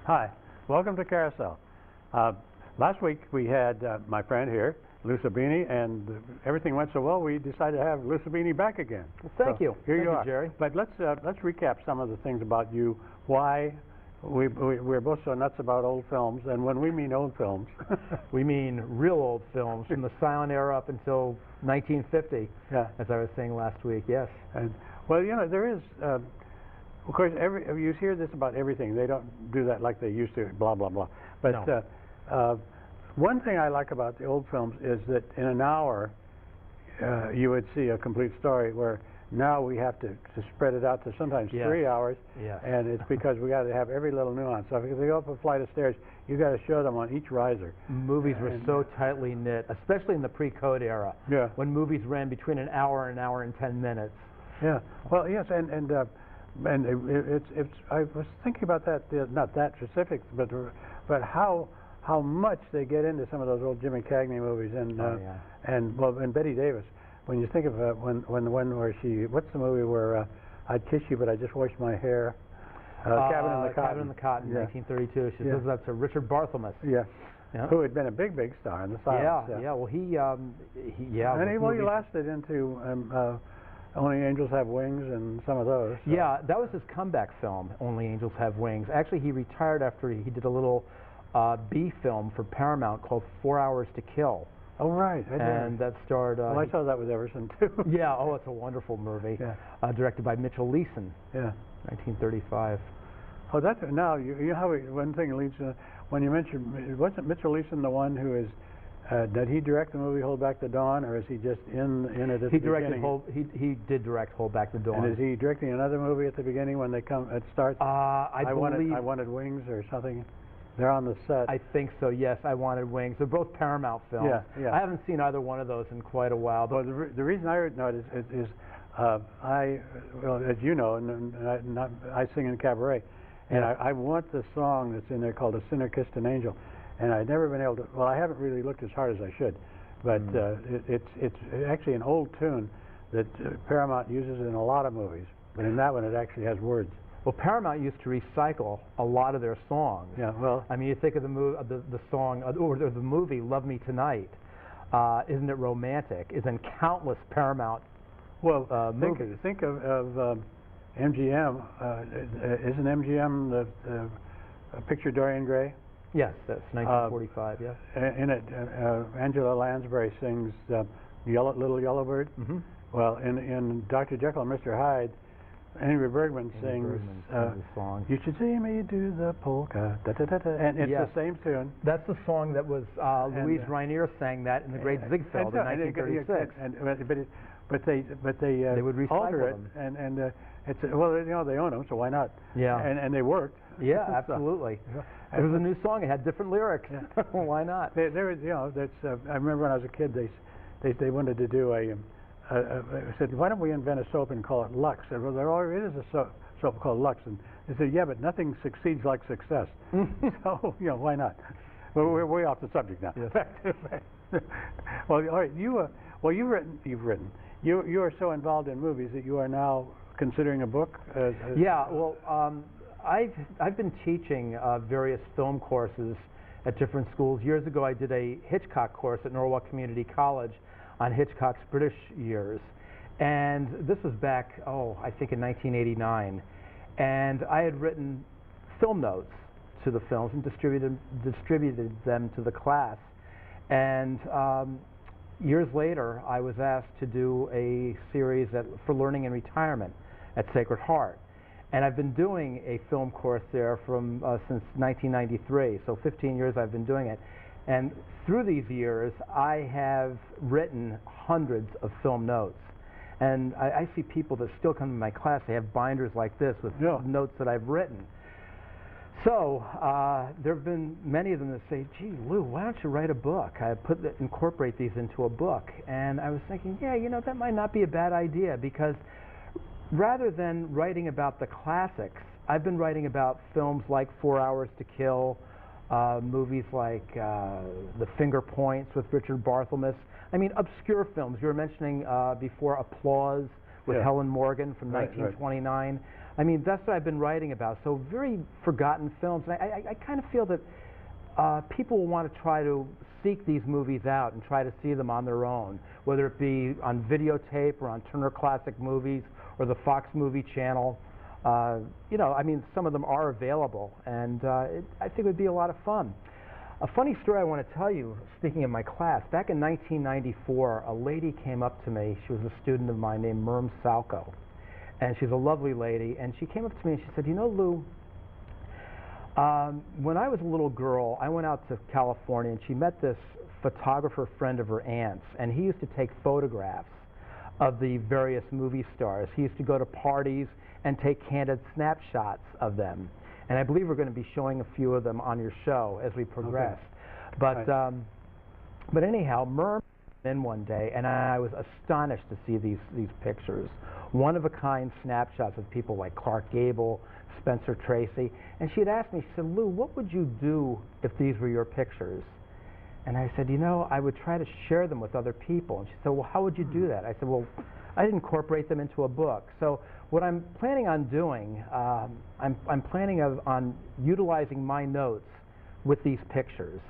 Hi, welcome to Carousel. Last week we had my friend here, Lou Sabini, and everything went so well we decided to have Lou Sabini back again. Well, thank you. Here thank you are, Jerry. But let's recap some of the things about you. Why we're both so nuts about old films, and when we mean old films, we mean real old films from the silent era up until 1950. Yeah. As I was saying last week. Yes. And well, you know, there is. Of course, you hear this about everything. They don't do that like they used to, blah, blah, blah. But No. One thing I like about the old films is that in an hour, you would see a complete story, where now we have to spread it out to sometimes 3 hours. Yes. And it's because we got to have every little nuance. So if they go up a flight of stairs, you got to show them on each riser. Movies were so tightly knit, especially in the pre-code era. Yeah. When movies ran between an hour and 10 minutes. Yeah. Well, yes, and it's I was thinking about that, not that specific, but how much they get into some of those old Jimmy Cagney movies, and Betty Davis. When you think of when the one where what's the movie where I'd kiss you but I just washed my hair? Cabin in the Cotton. Cabin in the Cotton, yeah. 1932. She says that's a Richard Barthelmess. Yeah. Yeah. Who had been a big star in the silence. Yeah. Well, he he lasted into Only Angels Have Wings and some of those. So. Yeah, that was his comeback film, Only Angels Have Wings. Actually, he retired after he did a little B film for Paramount called 4 Hours to Kill. Oh, right. And that starred... well, I saw that with Everson, too. Yeah, oh, it's a wonderful movie. Yeah. Directed by Mitchell Leeson. Yeah. 1935. Oh, that's... Now, you know how one thing leads to... When you mentioned... Wasn't Mitchell Leeson the one who is... did he direct the movie Hold Back the Dawn, or is he just in it at the beginning? He did direct Hold Back the Dawn. And is he directing another movie at the beginning when it starts? I Wanted Wings or something. They're on the set. I think so. Yes, I Wanted Wings. They're both Paramount films. Yeah. I haven't seen either one of those in quite a while. But well, the reason I know it is well, as you know, and I sing in cabaret, and I want the song that's in there called "A Sinner Kissed an Angel." And I've never been able to. Well, I haven't really looked as hard as I should, but it's actually an old tune that Paramount uses in a lot of movies. But in that one, it actually has words. Well, Paramount used to recycle a lot of their songs. Yeah. Well, I mean, you think of the song or the movie "Love Me Tonight." Isn't it romantic? Is in countless Paramount movies. Think of MGM. Isn't MGM the picture Dorian Gray? Yes, that's 1945, yes. In it, Angela Lansbury sings Little Yellow Bird. Mm-hmm. Well, in Dr. Jekyll and Mr. Hyde, Ingrid Bergman sings the song. You Should See Me Do the Polka, and it's the same tune. That's the song that was, Louise Rainier sang that in The Great Ziegfeld in 1936. But they would recycle alter it, them. and it's well, you know, they own them, so why not? Yeah. And they worked. Yeah, absolutely. It was a new song. It had different lyrics. Yeah. Why not? There was, you know, that's. I remember when I was a kid, they wanted to do said, why don't we invent a soap and call it Lux? I said, well, there already is a soap called Lux, and they said, yeah, but nothing succeeds like success. So, you know, why not? Well, we're way off the subject now. Yes. Well, all right, you've written. You are so involved in movies that you are now considering a book. Yeah. Well. I've been teaching various film courses at different schools. Years ago, I did a Hitchcock course at Norwalk Community College on Hitchcock's British years, and this was back, I think in 1989. And I had written film notes to the films and distributed them to the class. And years later, I was asked to do a series for learning in retirement at Sacred Heart. And I've been doing a film course there since 1993, so 15 years I've been doing it. And through these years, I have written hundreds of film notes. And I see people that still come to my class, they have binders like this with notes that I've written. So there have been many of them that say, gee, Lou, why don't you write a book? Incorporate these into a book. And I was thinking, yeah, you know, that might not be a bad idea, because rather than writing about the classics, I've been writing about films like 4 Hours to Kill, movies like The Finger Points with Richard Barthelmess. I mean, obscure films. You were mentioning before Applause with Helen Morgan from 1929. I mean, that's what I've been writing about. So very forgotten films. And I kind of feel that people will want to try to seek these movies out and try to see them on their own, whether it be on videotape or on Turner Classic Movies or the Fox Movie Channel. You know, I mean, some of them are available, and I think it would be a lot of fun. A funny story I want to tell you, speaking of my class, back in 1994, a lady came up to me. She was a student of mine named Merm Salco, and she's a lovely lady, and she came up to me and she said, you know, Lou, when I was a little girl, I went out to California, and she met this photographer friend of her aunt's, and he used to take photographs of the various movie stars. He used to go to parties and take candid snapshots of them. And I believe we're going to be showing a few of them on your show as we progress. Okay. But, right. But anyhow, Merm came in one day, and I was astonished to see these pictures. One-of-a-kind snapshots of people like Clark Gable, Spencer Tracy. And she had asked me, she said, Lou, what would you do if these were your pictures? And I said, you know, I would try to share them with other people. And she said, well, how would you do that? I said, well, I'd incorporate them into a book. So what I'm planning on doing, I'm planning on utilizing my notes with these pictures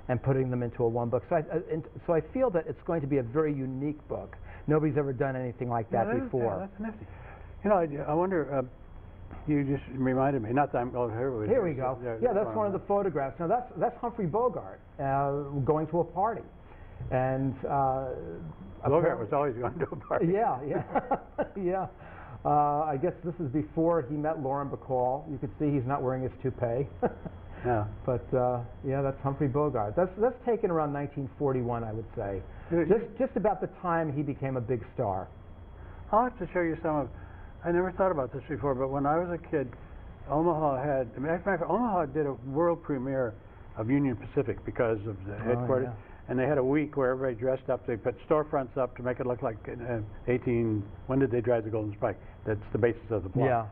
and putting them into a one book. So I feel that it's going to be a very unique book. Nobody's ever done anything like that before. Yeah, that's nifty. You know, I wonder, you just reminded me, not that I'm, oh, here we go. Yeah, that's one of the photographs. Now that's Humphrey Bogart going to a party. And Bogart was always going to a party. Yeah, yeah, yeah. I guess this is before he met Lauren Bacall. You can see he's not wearing his toupee. Yeah. But yeah, that's Humphrey Bogart. That's taken around 1941, I would say. Just about the time he became a big star. I'll have to show you some of. I never thought about this before, but when I was a kid, Omaha had. As a matter of fact, Omaha did a world premiere of Union Pacific because of the headquarters. Yeah. And they had a week where everybody dressed up. They put storefronts up to make it look like 18. When did they drive the Golden Spike? That's the basis of the plot. Yeah.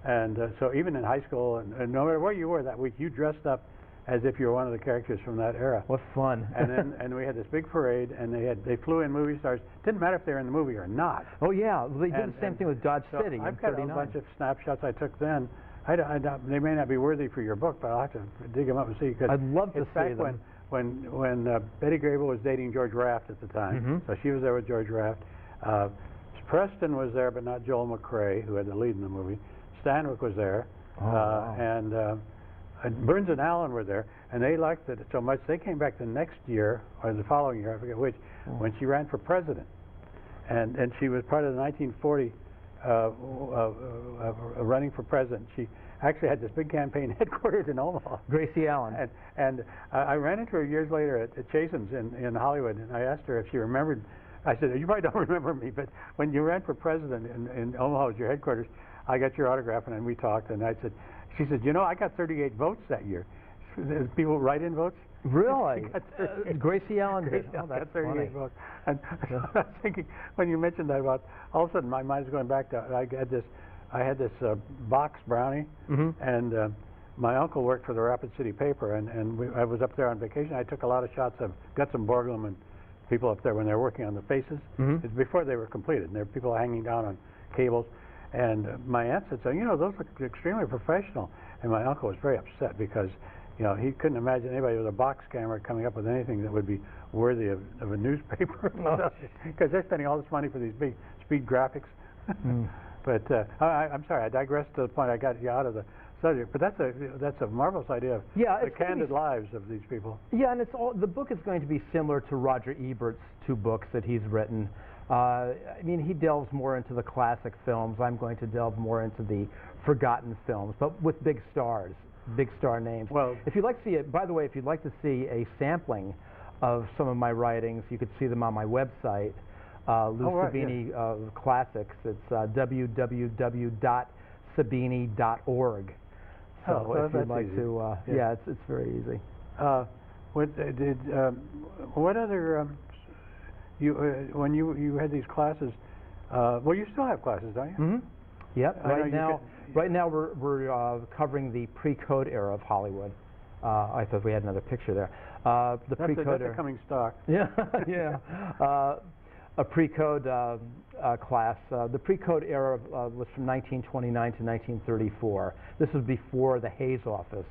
And so even in high school, and no matter what you were that week, you dressed up as if you were one of the characters from that era. What fun! And we had this big parade, and they flew in movie stars. Didn't matter if they were in the movie or not. Oh yeah, well, they did the same thing with Dodge City. I've got a bunch of snapshots I took then. They may not be worthy for your book, but I'll have to dig them up and see. I'd love to see them. When Betty Grable was dating George Raft at the time, so she was there with George Raft. Preston was there, but not Joel McRae, who had the lead in the movie. Stanwyck was there, wow. and Burns and Allen were there, and they liked it so much they came back the next year or the following year, I forget which, when she ran for president, and she was part of the 1940 running for president. She actually had this big campaign headquartered in Omaha. Gracie Allen. And I ran into her years later at Chasen's in Hollywood, and I asked her if she remembered. I said, you probably don't remember me, but when you ran for president in Omaha as your headquarters, I got your autograph, and we talked, and she said, you know, I got 38 votes that year. People write-in votes? Really? Gracie Allen did. Oh, that's 38 votes. And so I was thinking, when you mentioned that about, all of a sudden my mind's going back to, I had this box brownie, and my uncle worked for the Rapid City paper, and I was up there on vacation. I took a lot of shots of Guts and Borglum and people up there when they were working on the faces. It's before they were completed, and there were people hanging down on cables. And my aunt said, so, you know, those look extremely professional. And my uncle was very upset because, you know, he couldn't imagine anybody with a box camera coming up with anything that would be worthy of a newspaper. Because they're spending all this money for these big speed graphics. But I'm sorry, I digressed to the point I got you out of the subject. But that's a marvelous idea of the candid lives of these people. Yeah, and the book is going to be similar to Roger Ebert's two books that he's written. I mean, he delves more into the classic films. I'm going to delve more into the forgotten films, but with big stars, big star names. Well, if you'd like to see it, by the way, if you'd like to see a sampling of some of my writings, you could see them on my website, Lou Sabini Classics. It's www.sabini.org. So if you'd like to, yeah, it's very easy. What other when you had these classes? Well, you still have classes, don't you? Yep. Right now we're covering the pre-code era of Hollywood. I thought we had another picture there. The pre-code era. That's a coming stock. Yeah, yeah. A pre-code class, the pre-code era was from 1929 to 1934. This was before the Hayes office.